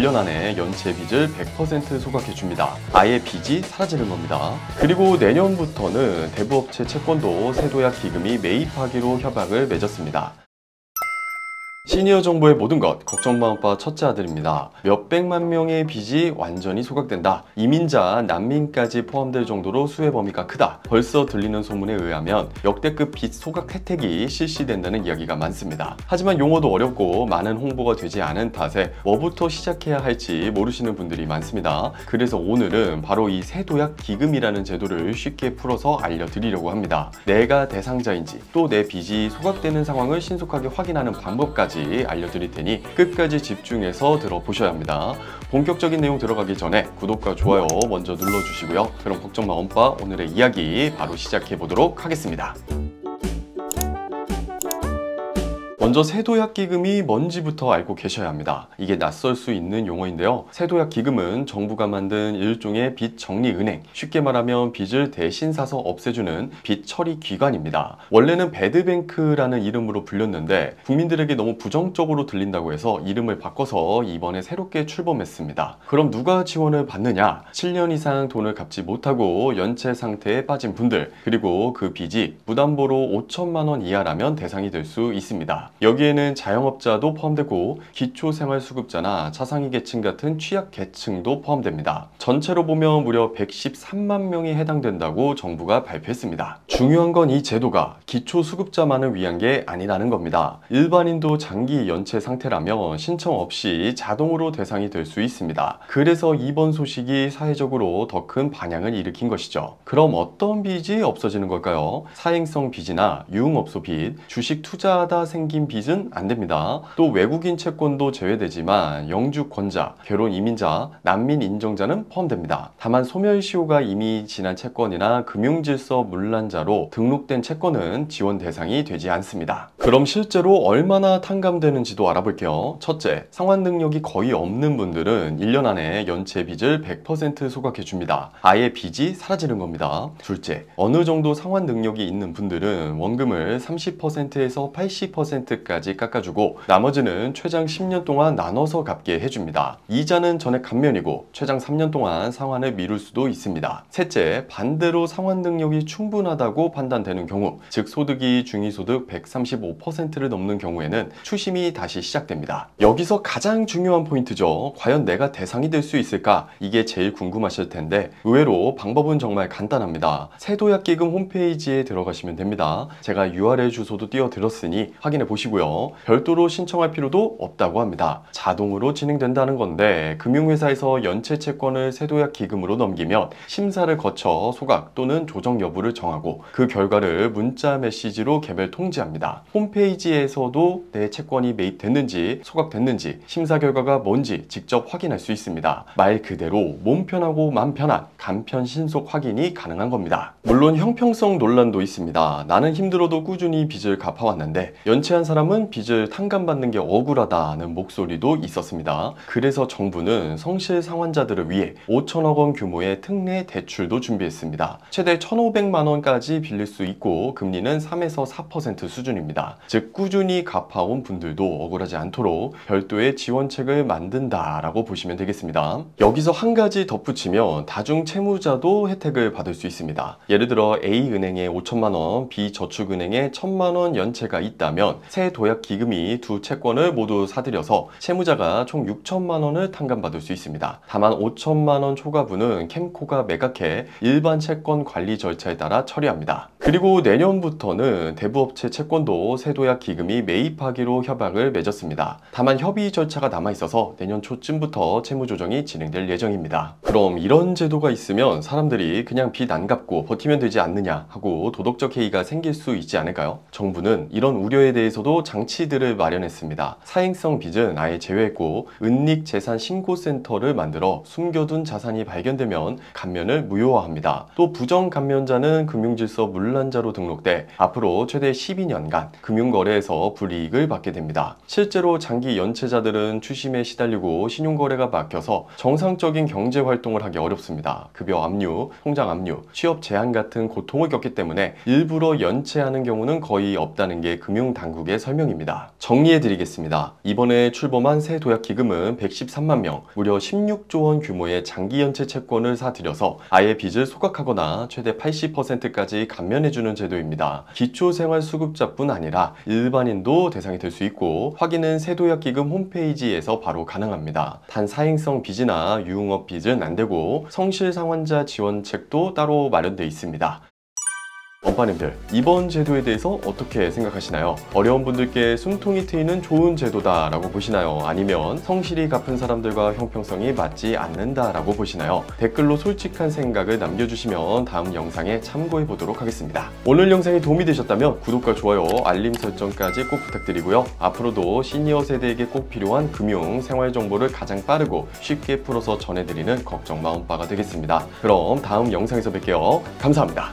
1년 안에 연체 빚을 100% 소각해줍니다. 아예 빚이 사라지는 겁니다. 그리고 내년부터는 대부업체 채권도 세도약 기금이 매입하기로 협약을 맺었습니다. 시니어 정보의 모든 것, 걱정마 오빠 첫째 아들입니다. 몇백만 명의 빚이 완전히 소각된다. 이민자, 난민까지 포함될 정도로 수혜 범위가 크다. 벌써 들리는 소문에 의하면 역대급 빚 소각 혜택이 실시된다는 이야기가 많습니다. 하지만 용어도 어렵고 많은 홍보가 되지 않은 탓에 뭐부터 시작해야 할지 모르시는 분들이 많습니다. 그래서 오늘은 바로 이 세도약 기금이라는 제도를 쉽게 풀어서 알려드리려고 합니다. 내가 대상자인지 또 내 빚이 소각되는 상황을 신속하게 확인하는 방법까지 알려드릴 테니 끝까지 집중해서 들어보셔야 합니다. 본격적인 내용 들어가기 전에 구독과 좋아요 먼저 눌러주시고요. 그럼 걱정마 엄빠 오늘의 이야기 바로 시작해 보도록 하겠습니다. 먼저 세도약 기금이 뭔지부터 알고 계셔야 합니다. 이게 낯설 수 있는 용어인데요. 세도약 기금은 정부가 만든 일종의 빚 정리 은행, 쉽게 말하면 빚을 대신 사서 없애주는 빚 처리 기관입니다. 원래는 배드뱅크라는 이름으로 불렸는데 국민들에게 너무 부정적으로 들린다고 해서 이름을 바꿔서 이번에 새롭게 출범했습니다. 그럼 누가 지원을 받느냐? 7년 이상 돈을 갚지 못하고 연체 상태에 빠진 분들, 그리고 그 빚이 무담보로 5천만 원 이하라면 대상이 될 수 있습니다. 여기에는 자영업자도 포함되고 기초생활수급자나 차상위 계층 같은 취약 계층도 포함됩니다. 전체로 보면 무려 113만 명이 해당된다고 정부가 발표했습니다. 중요한 건 이 제도가 기초수급자만을 위한 게 아니라는 겁니다. 일반인도 장기 연체 상태라면 신청 없이 자동으로 대상이 될 수 있습니다. 그래서 이번 소식이 사회적으로 더 큰 반향을 일으킨 것이죠. 그럼 어떤 빚이 없어지는 걸까요? 사행성 빚이나 유흥업소 빚, 주식 투자하다 생긴 빚은 안 됩니다. 또 외국인 채권도 제외되지만 영주권자, 결혼 이민자, 난민 인정자는 포함됩니다. 다만 소멸시효가 이미 지난 채권이나 금융질서 문란자로 등록된 채권은 지원 대상이 되지 않습니다. 그럼 실제로 얼마나 탕감되는지도 알아볼게요. 첫째, 상환 능력이 거의 없는 분들은 1년 안에 연체 빚을 100% 소각해줍니다. 아예 빚이 사라지는 겁니다. 둘째, 어느 정도 상환 능력이 있는 분들은 원금을 30%에서 80%까지 깎아주고 나머지는 최장 10년 동안 나눠서 갚게 해줍니다. 이자는 전액 감면이고 최장 3년 동안 상환을 미룰 수도 있습니다. 셋째, 반대로 상환 능력이 충분하다고 판단되는 경우, 즉 소득이 중위소득 135%를 넘는 경우에는 추심이 다시 시작됩니다. 여기서 가장 중요한 포인트죠. 과연 내가 대상이 될 수 있을까? 이게 제일 궁금하실 텐데 의외로 방법은 정말 간단합니다. 세도약기금 홈페이지에 들어가시면 됩니다. 제가 URL 주소도 띄워드렸으니 확인해 보시고요. 별도로 신청할 필요도 없다고 합니다. 자동으로 진행된다는 건데 금융회사에서 연체 채권을 세도약 기금으로 넘기면 심사를 거쳐 소각 또는 조정 여부를 정하고 그 결과를 문자 메시지로 개별 통지합니다. 홈페이지에서도 내 채권이 매입됐는지 소각됐는지 심사 결과가 뭔지 직접 확인할 수 있습니다. 말 그대로 몸 편하고 맘 편한 간편 신속 확인이 가능한 겁니다. 물론 형평성 논란도 있습니다. 나는 힘들어도 꾸준히 빚을 갚아왔는데 연체한 사람은 빚을 탕감받는 게 억울하다는 목소리도 있었습니다. 그래서 정부는 성실 상환자들을 위해 5천억 원 규모의 특례 대출도 준비했습니다. 최대 1,500만 원까지 빌릴 수 있고 금리는 3에서 4% 수준입니다. 즉 꾸준히 갚아온 분들도 억울하지 않도록 별도의 지원책을 만든다라고 보시면 되겠습니다. 여기서 한 가지 덧붙이면 다중채무자도 혜택을 받을 수 있습니다. 예를 들어 A은행에 5천만 원, B저축은행에 1,000만 원 연체가 있다면 세도약 기금이 두 채권을 모두 사들여서 채무자가 총 6천만 원을 탕감받을 수 있습니다. 다만 5천만 원 초과분은 캠코가 매각해 일반 채권 관리 절차에 따라 처리합니다. 그리고 내년부터는 대부업체 채권도 세도약 기금이 매입하기로 협약을 맺었습니다. 다만 협의 절차가 남아있어서 내년 초쯤부터 채무 조정이 진행될 예정입니다. 그럼 이런 제도가 있으면 사람들이 그냥 빚 안 갚고 버티면 되지 않느냐 하고 도덕적 해이가 생길 수 있지 않을까요? 정부는 이런 우려에 대해서도 장치들을 마련했습니다. 사행성 빚은 아예 제외했고 은닉재산신고센터를 만들어 숨겨둔 자산이 발견되면 감면을 무효화합니다. 또 부정감면자는 금융질서 문란자로 등록돼 앞으로 최대 12년간 금융거래에서 불이익을 받게 됩니다. 실제로 장기 연체자들은 추심에 시달리고 신용거래가 막혀서 정상적인 경제활동을 하기 어렵습니다. 급여 압류, 통장 압류, 취업 제한 같은 고통을 겪기 때문에 일부러 연체하는 경우는 거의 없다는 게 금융당국의 설명입니다. 정리해드리겠습니다. 이번에 출범한 새 도약기금은 113만 명, 무려 16조 원 규모의 장기연체 채권을 사들여서 아예 빚을 소각하거나 최대 80%까지 감면해주는 제도입니다. 기초생활수급자뿐 아니라 일반인도 대상이 될 수 있고 확인은 새도약기금 홈페이지에서 바로 가능합니다. 단 사행성 빚이나 유흥업 빚은 안 되고 성실상환자 지원책도 따로 마련되어 있습니다. 원빠님들, 이번 제도에 대해서 어떻게 생각하시나요? 어려운 분들께 숨통이 트이는 좋은 제도다 라고 보시나요? 아니면 성실히 갚은 사람들과 형평성이 맞지 않는다 라고 보시나요? 댓글로 솔직한 생각을 남겨주시면 다음 영상에 참고해 보도록 하겠습니다. 오늘 영상이 도움이 되셨다면 구독과 좋아요, 알림 설정까지 꼭 부탁드리고요. 앞으로도 시니어 세대에게 꼭 필요한 금융, 생활 정보를 가장 빠르고 쉽게 풀어서 전해드리는 걱정 마음바가 되겠습니다. 그럼 다음 영상에서 뵐게요. 감사합니다.